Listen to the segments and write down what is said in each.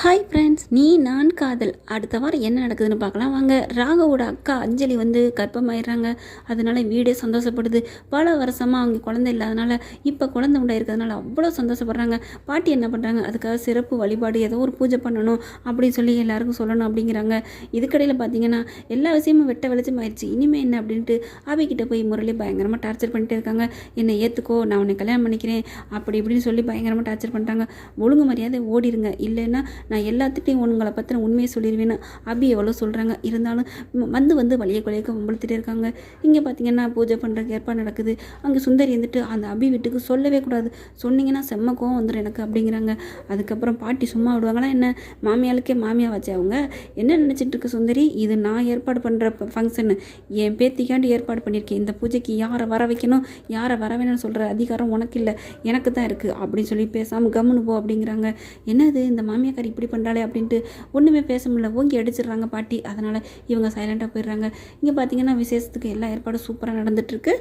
Hi friends, நீ நான் காதல் அடுத்த வாரம் என்ன நடக்குதுன்னு பார்க்கலாம் வாங்க. ராகவோட அக்கா அஞ்சலி கர்ப்பமாயிடுறாங்க. அதனால வீடே சந்தோஷப்படுது. பல வருஷமாக அவங்க குழந்தை இல்லாதனால இப்போ குழந்தை உண்டாயிருக்கிறதுனால அவ்வளோ சந்தோஷப்படுறாங்க. பாட்டி என்ன பண்ணுறாங்க, அதுக்காக சிறப்பு வழிபாடு ஏதோ ஒரு பூஜை பண்ணணும் அப்படின்னு சொல்லி எல்லாருக்கும் சொல்லணும் அப்படிங்கிறாங்க. இதுக்கடையில் பார்த்தீங்கன்னா எல்லா விஷயமும் வெட்ட வெளிச்சம் ஆயிடுச்சு. இனிமேல் என்ன அப்படின்ட்டு அவைக்கிட்ட போய் முரளி பயங்கரமாக டார்ச்சர் பண்ணிட்டு இருக்காங்க. என்னை ஏற்றுக்கோ, நான் உன்னை கல்யாணம் பண்ணிக்கிறேன் அப்படி இப்படின்னு சொல்லி பயங்கரமாக டார்ச்சர் பண்ணுறாங்க. ஒழுங்கு மரியாதை ஓடிடுங்க, இல்லைன்னா நான் எல்லாத்துட்டையும் உங்களை பற்றின உண்மையை சொல்லிடுவேன்னு அபி எவ்வளோ சொல்கிறாங்க. இருந்தாலும் வந்து வழியை கொலையக்க கும்பலத்துட்டே இருக்காங்க. இங்கே பார்த்தீங்கன்னா பூஜை பண்ணுறதுக்கு ஏற்பாடு நடக்குது. அங்கே சுந்தரி இருந்துட்டு அந்த அபி வீட்டுக்கு சொல்லவே கூடாது, சொன்னீங்கன்னா செம்ம கோவம் வந்துடும் எனக்கு அப்படிங்கிறாங்க. அதுக்கப்புறம் பாட்டி சும்மா விடுவாங்களா என்ன, மாமியாளுக்கே மாமியா வச்சு அவங்க என்ன நினச்சிட்டு இருக்க சுந்தரி, இது நான் ஏற்பாடு பண்ணுற ஃபங்க்ஷனு, என் பேத்திக்காண்டு ஏற்பாடு பண்ணியிருக்கேன். இந்த பூஜைக்கு யாரை வர வைக்கணும் யாரை வர வேணும்னு சொல்கிற அதிகாரம் உனக்கு இல்லை, எனக்கு தான் இருக்குது அப்படின்னு சொல்லி பேசாமல் கம்முன்னு போ அப்படிங்கிறாங்க. என்னது இந்த மாமியாக்காரி இப்படி பண்ணுறாளே அப்படின்ட்டு ஒன்றுமே பேச முடியல, ஓங்கி அடிச்சிடுறாங்க பாட்டி. அதனால் இவங்க சைலண்ட்டாக போயிடுறாங்க. இங்கே பார்த்தீங்கன்னா விசேஷத்துக்கு எல்லா ஏற்பாடும் சூப்பராக நடந்துகிட்ருக்கு.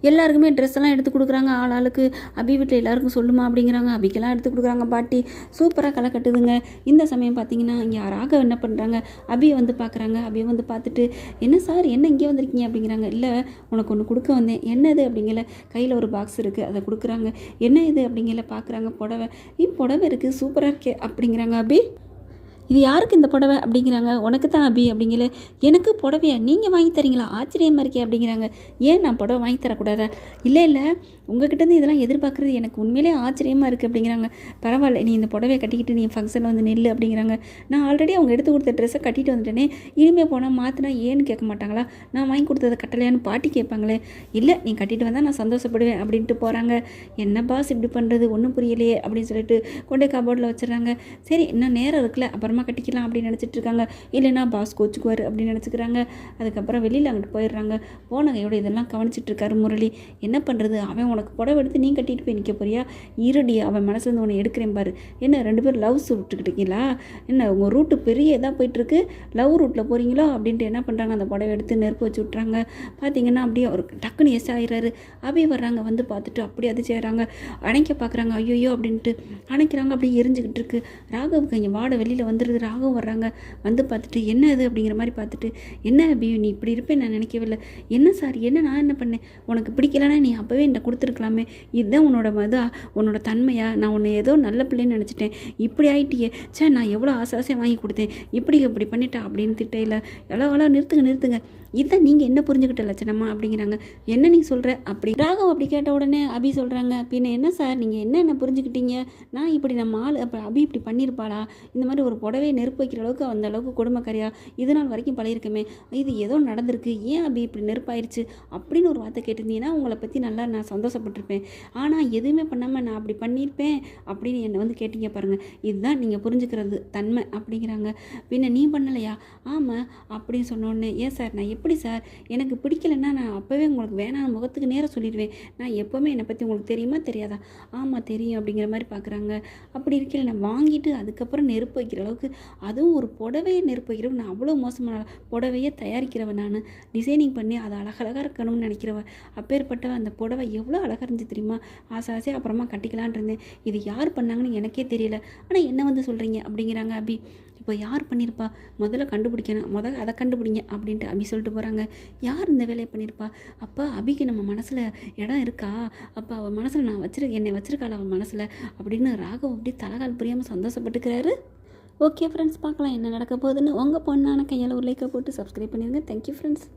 எல்லாருக்குமே ட்ரெஸ் எல்லாம் எடுத்து கொடுக்குறாங்க. ஆளுக்கு அபி வீட்டில் எல்லாருக்கும் சொல்லுமா அப்படிங்கிறாங்க. அபிக்கெல்லாம் எடுத்து கொடுக்குறாங்க. பாட்டி சூப்பராக களை கட்டுதுங்க. இந்த சமயம் பார்த்தீங்கன்னா இங்கே ராகவ் என்ன பண்ணுறாங்க, அபியை பார்க்குறாங்க. அபியை பார்த்துட்டு, என்ன சார் என்ன இங்கே வந்திருக்கீங்க அப்படிங்கிறாங்க. இல்லை உனக்கு ஒன்று கொடுக்க வந்தேன். என்னது அப்படிங்கல, கையில் ஒரு பாக்ஸ் இருக்குது அதை கொடுக்குறாங்க. என்ன இது அப்படிங்கல பார்க்குறாங்க. புடவை புடவை இருக்குது சூப்பராக இருக்கே அப்படிங்கிறாங்க. அபி இது யாருக்கு இந்த புடவை அப்படிங்கிறாங்க. உனக்கு தான் அபி அப்படிங்கல. எனக்கு புடவையா நீங்கள் வாங்கி தரீங்களா, ஆச்சரியமாக இருக்கே அப்படிங்கிறாங்க. ஏன் நான் புடவை வாங்கி தரக்கூடாதா? இல்லை உங்ககிட்டருந்து இதெல்லாம் எதிர்பார்க்குறது எனக்கு உண்மையிலே ஆச்சரியமாக இருக்குது அப்படிங்கிறாங்க. பரவாயில்ல, நீ இந்த புடவையை கட்டிக்கிட்டு நீ ஃபங்க்ஷனில் நெல் அப்படிங்கிறாங்க. நான் ஆல்ரெடி அவங்க எடுத்து கொடுத்த ட்ரெஸ்ஸை கட்டிட்டு வந்துட்டேனே, இனிமேல் போனால் மாற்றினா ஏன்னு கேட்க மாட்டாங்களா, நான் வாங்கி கொடுத்ததை கட்டலையான்னு பாட்டி கேட்பாங்களே. இல்லை நீ கட்டிட்டு வந்தால் நான் சந்தோஷப்படுவேன் அப்படின்ட்டு போகிறாங்க. என்ன பாஸ் இப்படி பண்ணுறது ஒன்றும் புரியலையே அப்படின்னு சொல்லிட்டு கொண்டே கபோர்டில் வச்சுறாங்க. சரி இன்னும் நேரம் இருக்குல்ல அப்புறமா கட்டிக்கலாம் அப்படின்னு நினச்சிட்டு இருக்காங்க. இல்லைன்னா பாஸ் கோச்சுக்குவார் அப்படின்னு நினச்சிக்கிறாங்க. அதுக்கப்புறம் வெளியில் அங்கிட்டு போயிடுறாங்க. போன கையோட இதெல்லாம் கவனிச்சிட்டு இருக்காரு முரளி. என்ன பண்ணுறது, அவன் உனக்கு புடவை எடுத்து நீ கட்டிட்டு போய் நிற்க போறியா, ஈரடி அவன் மனசுலேருந்து உன்னை எடுக்கிறேன் பாரு. என்ன ரெண்டு பேரும் லவ் விட்டுக்கிட்டீங்களா, என்ன உங்கள் ரூட்டு பெரிய இதாக போயிட்டுருக்கு, லவ் ரூட்டில் போகிறீங்களோ அப்படின்ட்டு என்ன பண்ணுறாங்க, அந்த புடவை எடுத்து நெருப்பு வச்சு விட்றாங்க. பார்த்தீங்கன்னா அப்படியே ஒரு டக்குன்னு எஸ் ஆகிறாரு. அப்படியே வர்றாங்க. பார்த்துட்டு அப்படியே அது செய்கிறாங்க. அணைக்க பார்க்குறாங்க. ஐயோ அப்படின்ட்டு அணைக்கிறாங்க. அப்படியே எரிஞ்சுக்கிட்டு இருக்கு. ராகவுக்கு இங்கே வாட வெளியில் வந்துடுது. ராகவும் வர்றாங்க. பார்த்துட்டு என்ன அது அப்படிங்கிற மாதிரி பார்த்துட்டு, என்ன அபி நீ இப்படி இருப்பேன் நான் நினைக்கவே இல்லை. என்ன சார் என்ன நான் என்ன பண்ணேன், உனக்கு பிடிக்கலன்னா நீ அப்போவே என்னை கொடுத்துருக்கலாமே, இதுதான் உன்னோட தன்மையா, நான் உன்னை ஏதோ நல்ல பிள்ளைன்னு நினச்சிட்டேன், இப்படி ஆகிட்டியே, சே நான் எவ்வளோ ஆசையாக வாங்கி கொடுத்தேன், இப்படி பண்ணிட்டா அப்படின்னு திட்டையில் எவ்வளோ நிறுத்துங்க இதுதான் நீங்கள் என்ன புரிஞ்சுக்கிட்ட லட்சணமா அப்படிங்கிறாங்க. என்ன நீ சொல்கிற அப்படி ராகவ் அப்படி கேட்ட உடனே அபி சொல்கிறாங்க, பின்ன என்ன சார் நீங்கள் என்ன புரிஞ்சுக்கிட்டீங்க, நான் இப்படி நம்ம ஆள் அப்போ அபி இப்படி பண்ணியிருப்பாளா, இந்த மாதிரி ஒரு புடவையை நெருப்பு வைக்கிற அளவுக்கு அந்த அளவுக்கு கொடுமைக்காரியா இது நாள் வரைக்கும் பழகிருக்கமே, இது ஏதோ நடந்திருக்கு, ஏன் அபி இப்படி நெருப்பாயிருச்சு அப்படின்னு ஒரு வார்த்தை கேட்டிருந்தீங்கன்னா உங்களை பற்றி நல்லா நான் சந்தோஷப்பட்டிருப்பேன். ஆனால் எதுவுமே பண்ணாமல் நான் அப்படி பண்ணியிருப்பேன் அப்படின்னு என்னை கேட்டீங்க பாருங்கள், இதுதான் நீங்கள் புரிஞ்சுக்கிறது தன்மை அப்படிங்கிறாங்க. பின்ன நீ பண்ணலையா, ஆமாம் அப்படின்னு சொன்னோடனே, ஏன் சார் நான் எப்படி சார், எனக்கு பிடிக்கலைன்னா நான் அப்போவே உங்களுக்கு வேணாம் முகத்துக்கு நேரம் சொல்லிடுவேன், நான் எப்போவுமே என்னை பற்றி உங்களுக்கு தெரியுமா தெரியாதா, ஆமாம் தெரியும் அப்படிங்கிற மாதிரி பார்க்குறாங்க. அப்படி இருக்கல நான் வாங்கிட்டு அதுக்கப்புறம் நெருப்பு வைக்கிற அளவுக்கு, அதுவும் ஒரு புடவையை நெருப்பு வைக்கிறவன், நான் அவ்வளோ மோசமான புடவையை தயாரிக்கிறவன், நான் டிசைனிங் பண்ணி அது அழகழகாக இருக்கணும்னு நினைக்கிறவன், அப்பேற்பட்டவன் அந்த புடவை எவ்வளோ அழகாக இருந்துச்சு தெரியுமா, ஆசையாக அப்புறமா கட்டிக்கலான் இருந்தேன், இது யார் பண்ணாங்கன்னு எனக்கே தெரியல, ஆனால் என்ன சொல்கிறீங்க அப்படிங்கிறாங்க. அபி இப்போ யார் பண்ணியிருப்பா முதல்ல கண்டுபிடிக்கணும், அதை கண்டுபிடிங்க அப்படின்ட்டு அபி சொல்லிட்டு போகிறாங்க. யார் இந்த வேலையை பண்ணியிருப்பா, அப்போ அபிக்கு நம்ம மனசில் இடம் இருக்கா, அப்போ அவள் மனசில் என்னை வச்சிருக்காள் அவள் மனசில் அப்படின்னு ராகவ் அப்படி தலகால் புரியாமல் சந்தோஷப்பட்டுக்கிறாரு. ஓகே ஃப்ரெண்ட்ஸ், பார்க்கலாம் என்ன நடக்க போகுதுன்னு. உங்கள் பொண்ணான கையால் ஒரு லைக்கை போட்டு சப்ஸ்கிரைப் பண்ணிடுங்க. Thank you friends.